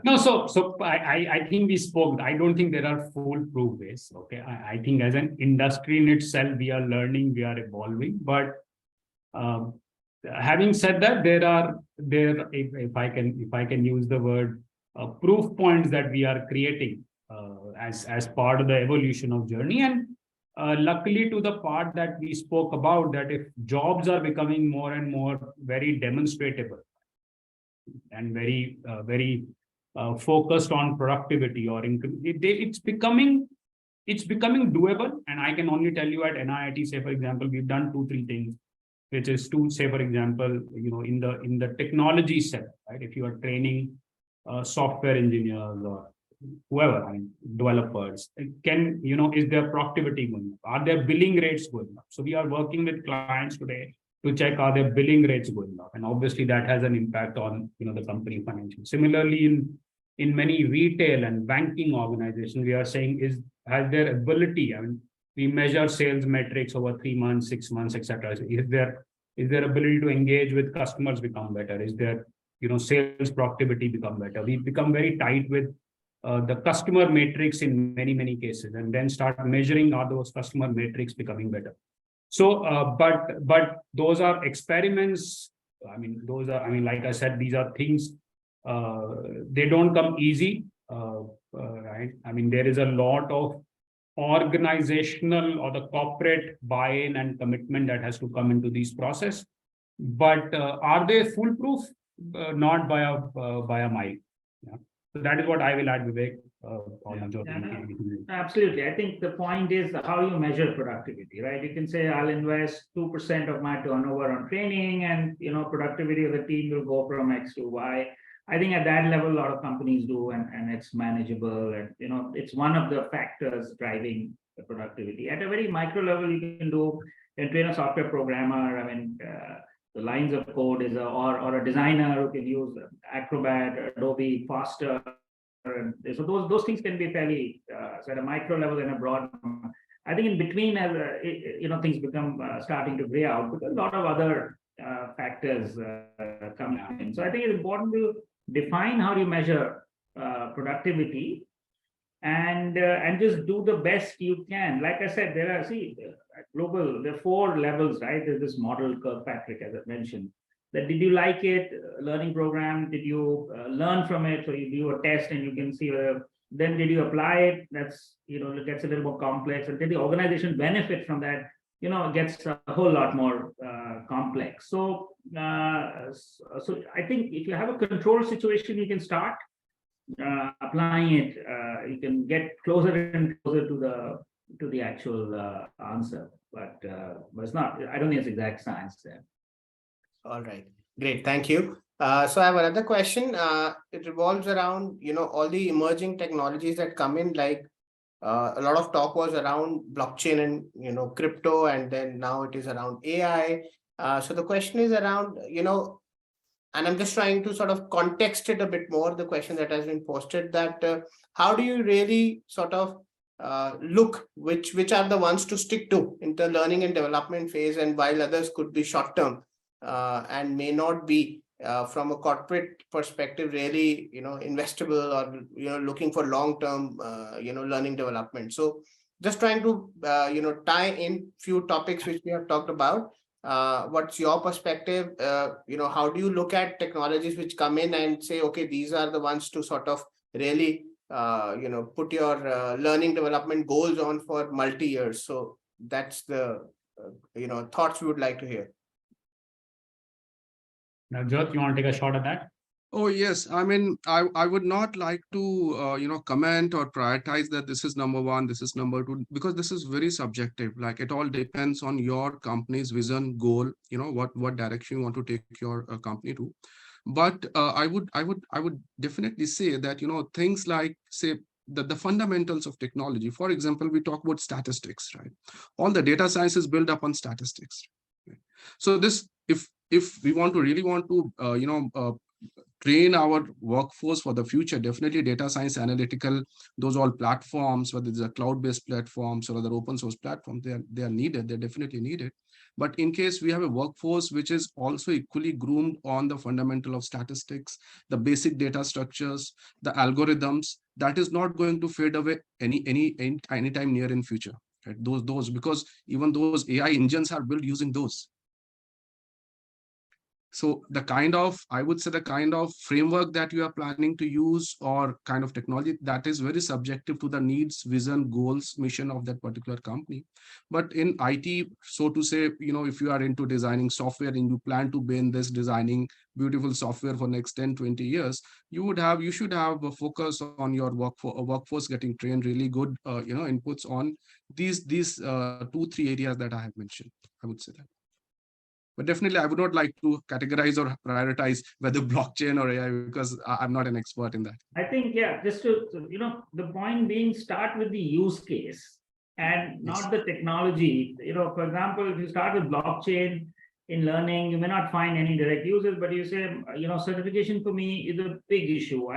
No, so I think we spoke. I don't think there are foolproof ways. Okay, I think as an industry in itself, we are learning, we are evolving. But having said that, if I can use the word proof points that we are creating as part of the evolution of journey. And luckily, to the part that we spoke about, that if jobs are becoming more and more very demonstratable and very focused on productivity or it's becoming doable. And I can only tell you at NIIT, say for example, we've done 2-3 things, which is to say for example, in the technology sector, right? If you are training software engineers or whoever, developers, is their productivity going up? Are their billing rates going up? So we are working with clients today to check, are their billing rates going up? And obviously that has an impact on the company financials. Similarly, in many retail and banking organizations, we are saying has their ability, we measure sales metrics over 3 months, 6 months, etc. Is their ability to engage with customers become better? Is their sales productivity become better? We've become very tight with the customer matrix in many cases, and then start measuring, are those customer matrix becoming better? So, but those are experiments. Like I said, these are things, they don't come easy, right? There is a lot of organizational or the corporate buy-in and commitment that has to come into this process. But are they foolproof? Not by a mile. Yeah. So that is what I will add, Vivek. Absolutely. I think the point is how you measure productivity, right? You can say I'll invest 2% of my turnover on training, and productivity of the team will go from X to Y. I think at that level, a lot of companies do, and it's manageable, and it's one of the factors driving the productivity. At a very micro level, you can train a software programmer. The lines of code is or a designer who can use Acrobat, Adobe faster. And so those things can be fairly so at a micro level and a broad. I think in between, as things become starting to gray out, because a lot of other factors come in. So I think it's important to define how you measure productivity, and just do the best you can. Like I said, there are global, there are 4 levels, right? There's this model Kirkpatrick, as I mentioned. That did you like it? Learning program? Did you learn from it? So you do a test and you can see then did you apply it? That's it gets a little more complex. And did the organization benefit from that? It gets a whole lot more complex. So I think if you have a control situation, you can start applying it. You can get closer and closer to the actual answer, but it's not. I don't think it's exact science there. All right, great, thank you. So I have another question. It revolves around all the emerging technologies that come in. Like a lot of talk was around blockchain and crypto, and then now it is around AI. So the question is around and I'm just trying to sort of context it a bit more. The question that has been posted, that how do you really sort of look which are the ones to stick to in the learning and development phase, and while others could be short term and may not be from a corporate perspective really investable, or looking for long term learning development. So just trying to tie in few topics which we have talked about. What's your perspective? How do you look at technologies which come in and say, okay, these are the ones to sort of really put your learning development goals on for multi years? So that's the thoughts we would like to hear. Now, Jyot, you want to take a shot at that? Oh, yes. I mean, I would not like to, comment or prioritize that this is number one, this is number two, because this is very subjective. Like it all depends on your company's vision, goal, what direction you want to take your company to. But I would definitely say that, things like, say, the fundamentals of technology. For example, we talk about statistics, right? All the data science is built upon statistics. Right? So this, if we really want to, train our workforce for the future, definitely data science, analytical, those all platforms, whether it's a cloud-based platforms or other open source platforms, they are needed, they're definitely needed. But in case we have a workforce which is also equally groomed on the fundamental of statistics, the basic data structures, the algorithms, that is not going to fade away anytime near in future. Right? Those because even those AI engines are built using those. So I would say the kind of framework that you are planning to use or kind of technology, that is very subjective to the needs, vision, goals, mission of that particular company. But in IT, so to say, if you are into designing software and you plan to be in this designing beautiful software for next 10, 20 years, you should have a focus on your workforce getting trained really good, inputs on these 2-3 areas that I have mentioned. I would say that. But definitely, I would not like to categorize or prioritize whether blockchain or AI, because I'm not an expert in that. I think, yeah, just to, the point being, start with the use case and not the technology. For example, if you start with blockchain in learning, you may not find any direct users, but you say, certification for me is a big issue.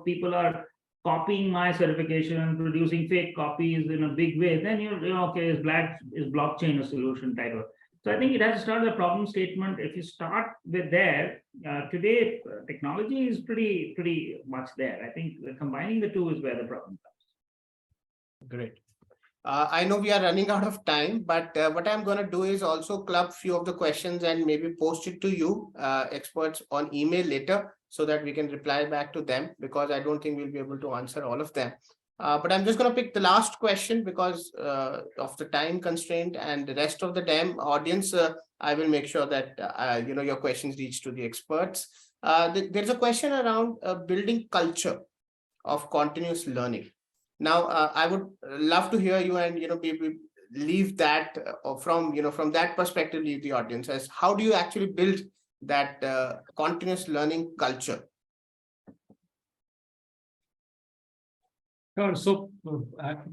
People are copying my certification, producing fake copies in a big way. Then okay, is blockchain a solution type of. So I think it has to start with a problem statement. If you start with there, today technology is pretty much there. I think combining the two is where the problem comes. Great. I know we are running out of time, but what I'm going to do is also club few of the questions and maybe post it to you, experts, on email later, so that we can reply back to them, because I don't think we'll be able to answer all of them. But I'm just going to pick the last question because of the time constraint, and the rest of the damn audience, I will make sure that your questions reach to the experts. There's a question around building culture of continuous learning. Now, I would love to hear you, and maybe leave that from that perspective, leave the audience as how do you actually build that continuous learning culture? Sure. So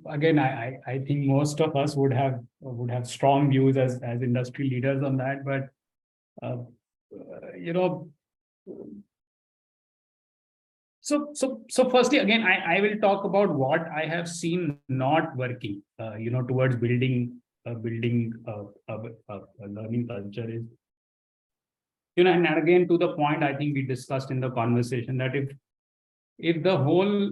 again, I think most of us would have strong views as industry leaders on that, but So firstly, again, I will talk about what I have seen not working, towards building a learning culture is, and again, to the point I think we discussed in the conversation, that if the whole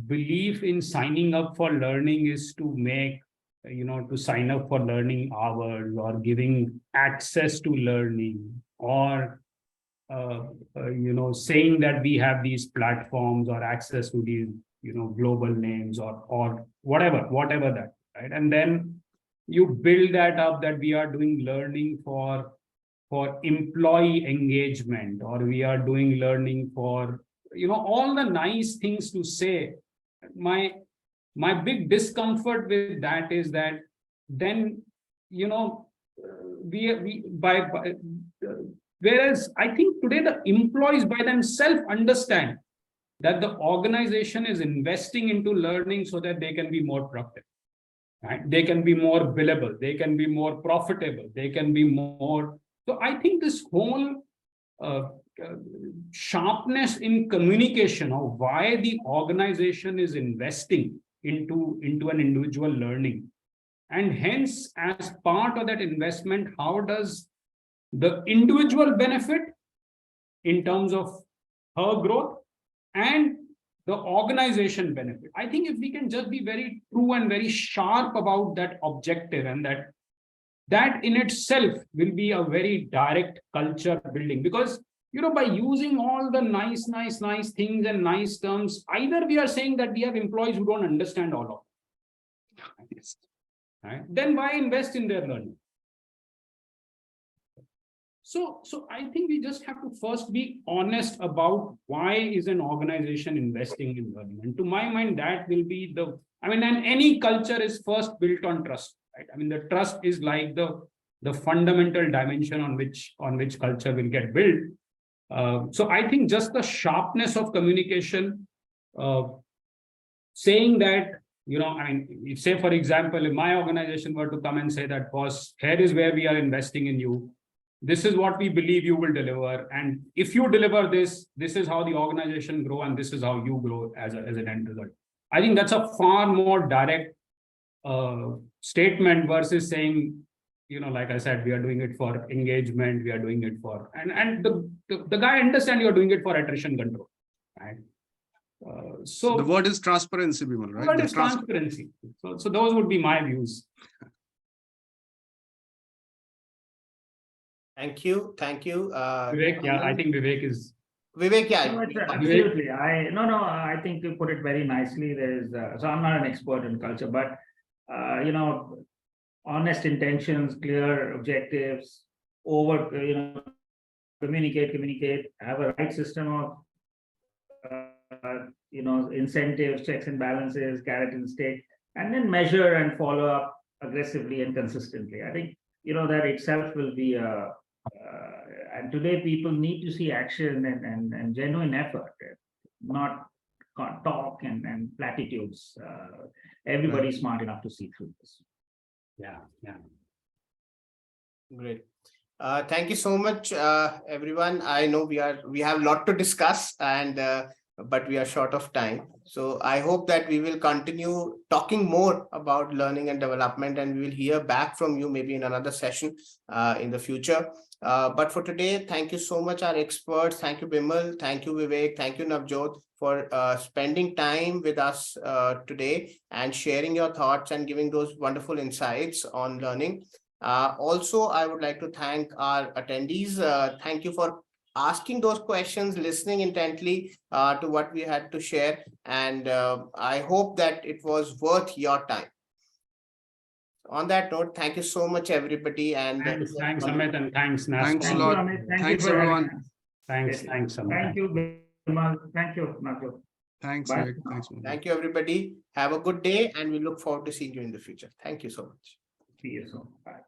belief in signing up for learning is to make, to sign up for learning hours or giving access to learning, or saying that we have these platforms or access to these, global names or whatever that, right? And then you build that up that we are doing learning for employee engagement, or we are doing learning for, all the nice things to say. My big discomfort with that is that then, whereas I think today the employees by themselves understand that the organization is investing into learning so that they can be more productive, right? They can be more billable, they can be more profitable, they can be more. So I think this whole sharpness in communication of why the organization is investing into an individual learning, and hence as part of that investment, how does the individual benefit in terms of her growth and the organization benefit. I think if we can just be very true and very sharp about that objective, and that in itself will be a very direct culture building, because by using all the nice things and nice terms, either we are saying that we have employees who don't understand all of it, right? Then why invest in their learning? So I think we just have to first be honest about why is an organization investing in learning. And to my mind, that will be and any culture is first built on trust, right? I mean, the trust is like the fundamental dimension on which culture will get built. So I think just the sharpness of communication, saying that, if, say, for example, if my organization were to come and say that, boss, here is where we are investing in you. This is what we believe you will deliver. And if you deliver this, this is how the organization grow, and this is how you grow as an end result. I think that's a far more direct statement versus saying, like I said, we are doing it for engagement, we are doing it for, and the guy understand you're doing it for attrition control, right? So the word is transparency, Bimal, right? What is transparency? So those would be my views. Thank you. Vivek, yeah, I think Vivek is. Vivek, yeah. No, absolutely. I think you put it very nicely. So I'm not an expert in culture, but honest intentions, clear objectives, communicate, have a right system of incentives, checks and balances, carrot and stick, and then measure and follow up aggressively and consistently. I think that itself will be and today people need to see action and genuine effort, not talk and platitudes. Everybody's smart enough to see through this. Yeah. Great. Thank you so much, everyone. I know we have a lot to discuss, but we are short of time. So I hope that we will continue talking more about learning and development, and we will hear back from you maybe in another session in the future. But for today, thank you so much, our experts. Thank you, Bimal. Thank you, Vivek. Thank you, Navjyot, for spending time with us today and sharing your thoughts and giving those wonderful insights on learning. Also, I would like to thank our attendees. Thank you for asking those questions, listening intently to what we had to share. And I hope that it was worth your time. On that note, thank you so much, everybody. And thanks, Amit, and thanks, NASCOM. Thanks a lot. Thanks, everyone. Thanks, Amit. Thank you, Bimal. Thank you, Navjyot. Thanks, Bye. Vivek. Thanks, Bimal. thank you, everybody. Have a good day, and we look forward to seeing you in the future. Thank you so much. See you soon. Bye.